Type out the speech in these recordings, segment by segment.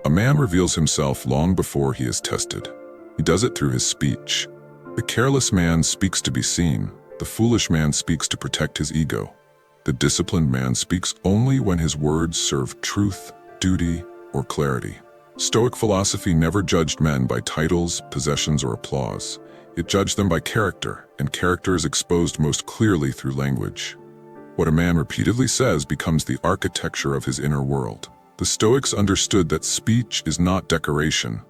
A man reveals himself long before he is tested. He does it through his speech. The careless man speaks to be seen. The foolish man speaks to protect his ego. The disciplined man speaks only when his words serve truth, duty, or clarity. Stoic philosophy never judged men by titles, possessions, or applause. It judged them by character, and character is exposed most clearly through language. What a man repeatedly says becomes the architecture of his inner world. The Stoics understood that speech is not decoration,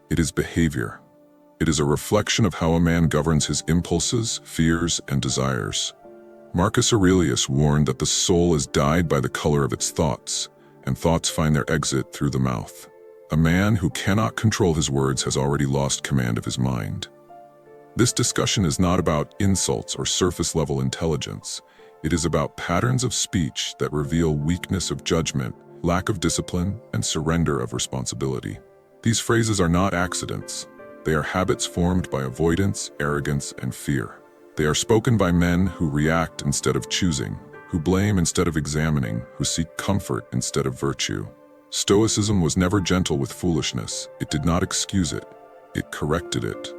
it is behavior. It is a reflection of how a man governs his impulses, fears, and desires. Marcus Aurelius warned that the soul is dyed by the color of its thoughts, and thoughts find their exit through the mouth. A man who cannot control his words has already lost command of his mind. This discussion is not about insults or surface-level intelligence. It is about patterns of speech that reveal weakness of judgment, lack of discipline, and surrender of responsibility. These phrases are not accidents. They are habits formed by avoidance, arrogance, and fear. They are spoken by men who react instead of choosing, who blame instead of examining, who seek comfort instead of virtue. Stoicism was never gentle with foolishness. It did not excuse it. It corrected it.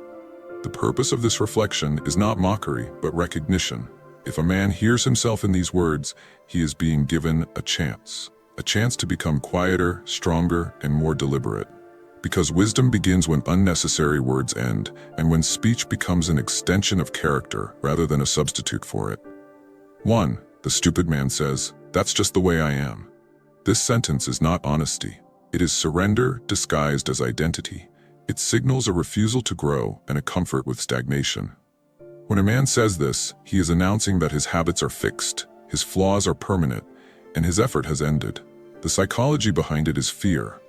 The purpose of this reflection is not mockery, but recognition. If a man hears himself in these words, he is being given a chance to become quieter, stronger, and more deliberate. Because wisdom begins when unnecessary words end, and when speech becomes an extension of character rather than a substitute for it. 1. The stupid man says, "That's just the way I am." This sentence is not honesty. It is surrender disguised as identity. It signals a refusal to grow and a comfort with stagnation. When a man says this, he is announcing that his habits are fixed, his flaws are permanent, and his effort has ended. The psychology behind it is fear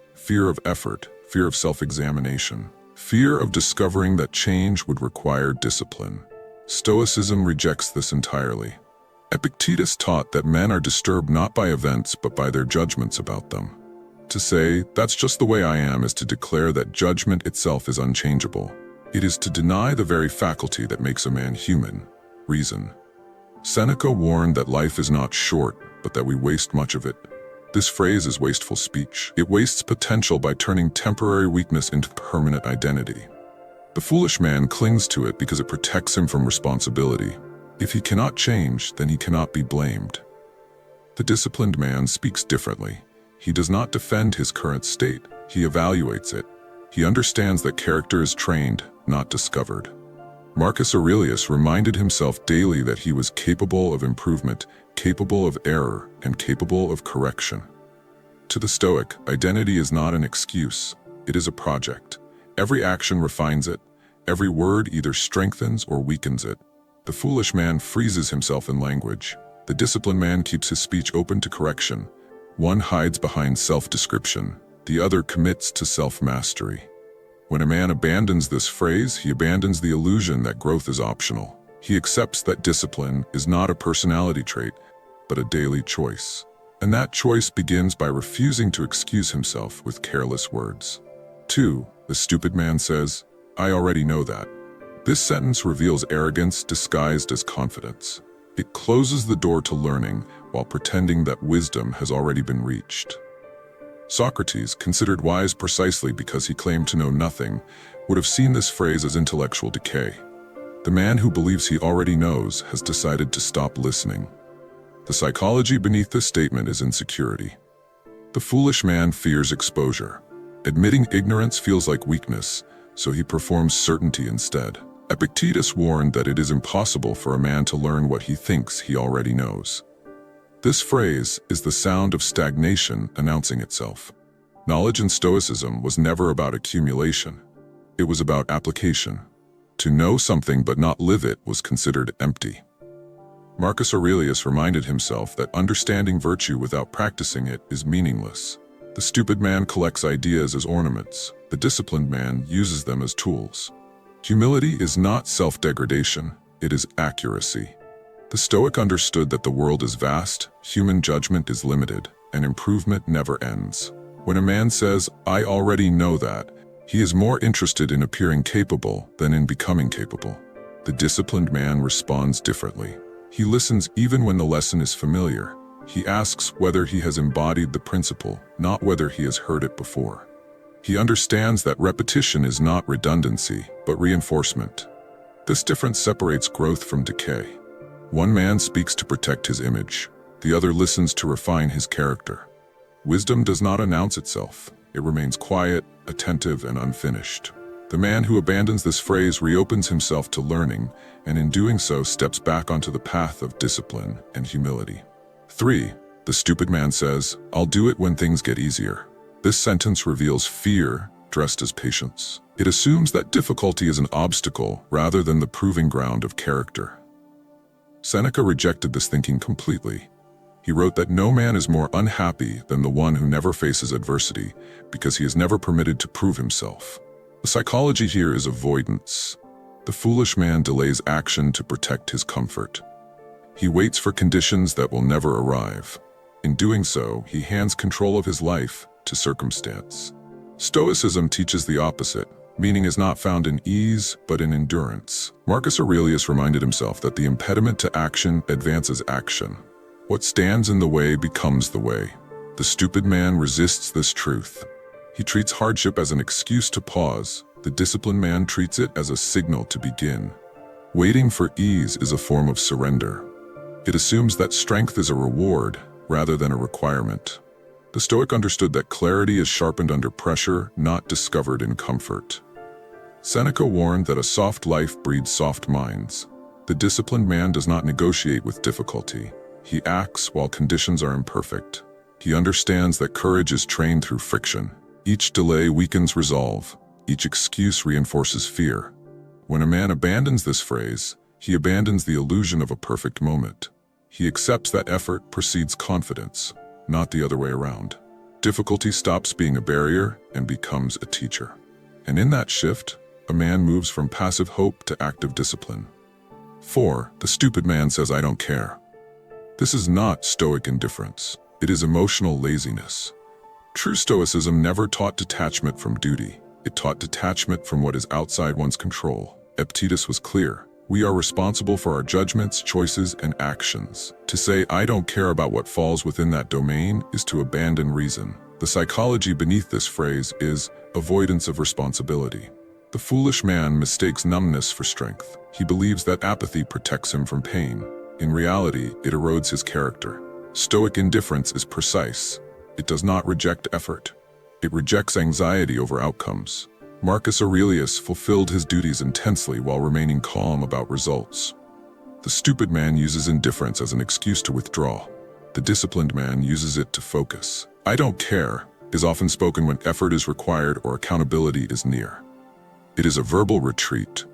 of effort, fear of self-examination, fear of discovering that change would require discipline. Stoicism rejects this entirely. Epictetus taught that men are disturbed not by events but by their judgments about them. To say, "That's just the way I am," is to declare that judgment itself is unchangeable. It is to deny the very faculty that makes a man human, reason. Seneca warned that life is not short, but that we waste much of it. This phrase is wasteful speech. It wastes potential by turning temporary weakness into permanent identity. The foolish man clings to it because it protects him from responsibility. If he cannot change, then he cannot be blamed. The disciplined man speaks differently. He does not defend his current state. He evaluates it. He understands that character is trained, not discovered. Marcus Aurelius reminded himself daily that he was capable of improvement, capable of error, and capable of correction. To the Stoic, identity is not an excuse. It is a project. Every action refines it. Every word either strengthens or weakens it. The foolish man freezes himself in language. The disciplined man keeps his speech open to correction. One hides behind self-description. The other commits to self-mastery. When a man abandons this phrase, he abandons the illusion that growth is optional. He accepts that discipline is not a personality trait, but a daily choice. And that choice begins by refusing to excuse himself with careless words. 2. The stupid man says, "I already know that." This sentence reveals arrogance disguised as confidence. It closes the door to learning while pretending that wisdom has already been reached. Socrates, considered wise precisely because he claimed to know nothing, would have seen this phrase as intellectual decay. The man who believes he already knows has decided to stop listening. The psychology beneath this statement is insecurity. The foolish man fears exposure. Admitting ignorance feels like weakness, so he performs certainty instead. Epictetus warned that it is impossible for a man to learn what he thinks he already knows. This phrase is the sound of stagnation announcing itself. Knowledge in Stoicism was never about accumulation. It was about application. To know something but not live it was considered empty. Marcus Aurelius reminded himself that understanding virtue without practicing it is meaningless. The stupid man collects ideas as ornaments. The disciplined man uses them as tools. Humility is not self-degradation, it is accuracy. The Stoic understood that the world is vast, human judgment is limited, and improvement never ends. When a man says, "I already know that," he is more interested in appearing capable than in becoming capable. The disciplined man responds differently. He listens even when the lesson is familiar. He asks whether he has embodied the principle, not whether he has heard it before. He understands that repetition is not redundancy, but reinforcement. This difference separates growth from decay. One man speaks to protect his image. The other listens to refine his character. Wisdom does not announce itself. It remains quiet, attentive, and unfinished. The man who abandons this phrase reopens himself to learning, and in doing so steps back onto the path of discipline and humility. 3. The stupid man says, "I'll do it when things get easier." This sentence reveals fear dressed as patience. It assumes that difficulty is an obstacle rather than the proving ground of character. Seneca rejected this thinking completely. He wrote that no man is more unhappy than the one who never faces adversity because he is never permitted to prove himself. The psychology here is avoidance. The foolish man delays action to protect his comfort. He waits for conditions that will never arrive. In doing so, he hands control of his life to circumstance. Stoicism teaches the opposite. Meaning is not found in ease, but in endurance. Marcus Aurelius reminded himself that the impediment to action advances action. What stands in the way becomes the way. The stupid man resists this truth. He treats hardship as an excuse to pause. The disciplined man treats it as a signal to begin. Waiting for ease is a form of surrender. It assumes that strength is a reward rather than a requirement. The Stoic understood that clarity is sharpened under pressure, not discovered in comfort. Seneca warned that a soft life breeds soft minds. The disciplined man does not negotiate with difficulty. He acts while conditions are imperfect. He understands that courage is trained through friction. Each delay weakens resolve. Each excuse reinforces fear. When a man abandons this phrase, he abandons the illusion of a perfect moment. He accepts that effort precedes confidence, not the other way around. Difficulty stops being a barrier and becomes a teacher. And in that shift, a man moves from passive hope to active discipline. 4. The stupid man says, "I don't care." This is not Stoic indifference. It is emotional laziness. True Stoicism never taught detachment from duty. It taught detachment from what is outside one's control. Epictetus was clear. We are responsible for our judgments, choices, and actions. To say, "I don't care about what falls within that domain," is to abandon reason. The psychology beneath this phrase is avoidance of responsibility. The foolish man mistakes numbness for strength. He believes that apathy protects him from pain. In reality, it erodes his character. Stoic indifference is precise. It does not reject effort. It rejects anxiety over outcomes. Marcus Aurelius fulfilled his duties intensely while remaining calm about results. The stupid man uses indifference as an excuse to withdraw. The disciplined man uses it to focus. "I don't care" is often spoken when effort is required or accountability is near. It is a verbal retreat.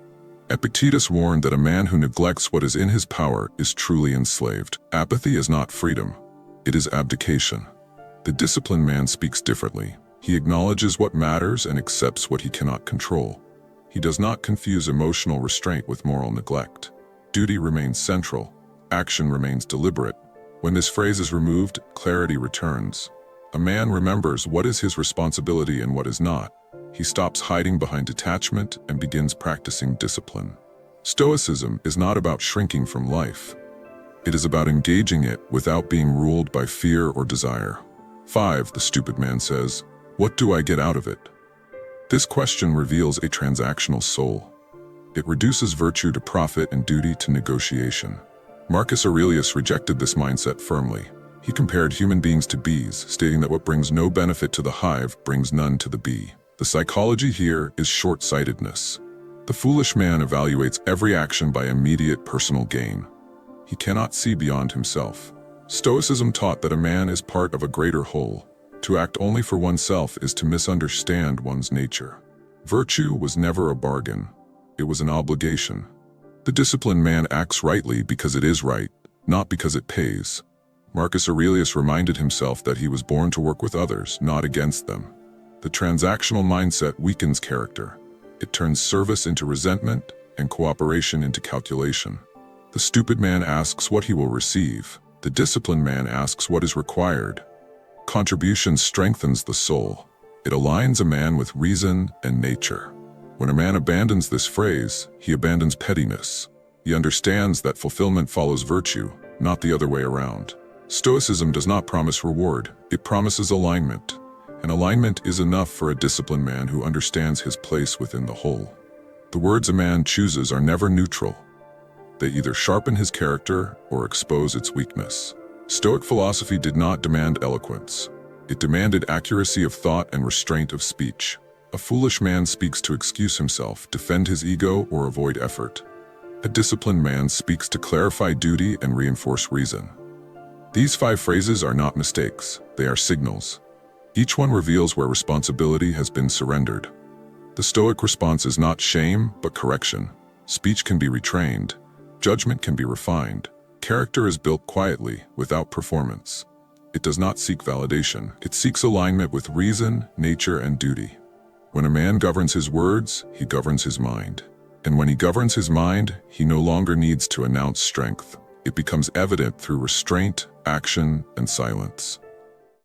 Epictetus warned that a man who neglects what is in his power is truly enslaved. Apathy is not freedom. It is abdication. The disciplined man speaks differently. He acknowledges what matters and accepts what he cannot control. He does not confuse emotional restraint with moral neglect. Duty remains central. Action remains deliberate. When this phrase is removed, clarity returns. A man remembers what is his responsibility and what is not. He stops hiding behind detachment and begins practicing discipline. Stoicism is not about shrinking from life. It is about engaging it without being ruled by fear or desire. 5. The stupid man says, "What do I get out of it?" This question reveals a transactional soul. It reduces virtue to profit and duty to negotiation. Marcus Aurelius rejected this mindset firmly. He compared human beings to bees, stating that what brings no benefit to the hive brings none to the bee. The psychology here is short-sightedness. The foolish man evaluates every action by immediate personal gain. He cannot see beyond himself. Stoicism taught that a man is part of a greater whole. To act only for oneself is to misunderstand one's nature. Virtue was never a bargain. It was an obligation. The disciplined man acts rightly because it is right, not because it pays. Marcus Aurelius reminded himself that he was born to work with others, not against them. The transactional mindset weakens character. It turns service into resentment and cooperation into calculation. The stupid man asks what he will receive. The disciplined man asks what is required. Contribution strengthens the soul. It aligns a man with reason and nature. When a man abandons this phrase, he abandons pettiness. He understands that fulfillment follows virtue, not the other way around. Stoicism does not promise reward, it promises alignment. and alignment is enough for a disciplined man who understands his place within the whole. The words a man chooses are never neutral. They either sharpen his character or expose its weakness. Stoic philosophy did not demand eloquence. It demanded accuracy of thought and restraint of speech. A foolish man speaks to excuse himself, defend his ego, or avoid effort. A disciplined man speaks to clarify duty and reinforce reason. These 5 phrases are not mistakes, they are signals. Each one reveals where responsibility has been surrendered. The Stoic response is not shame, but correction. Speech can be retrained. Judgment can be refined. Character is built quietly, without performance. It does not seek validation. It seeks alignment with reason, nature, and duty. When a man governs his words, he governs his mind. And when he governs his mind, he no longer needs to announce strength. It becomes evident through restraint, action, and silence.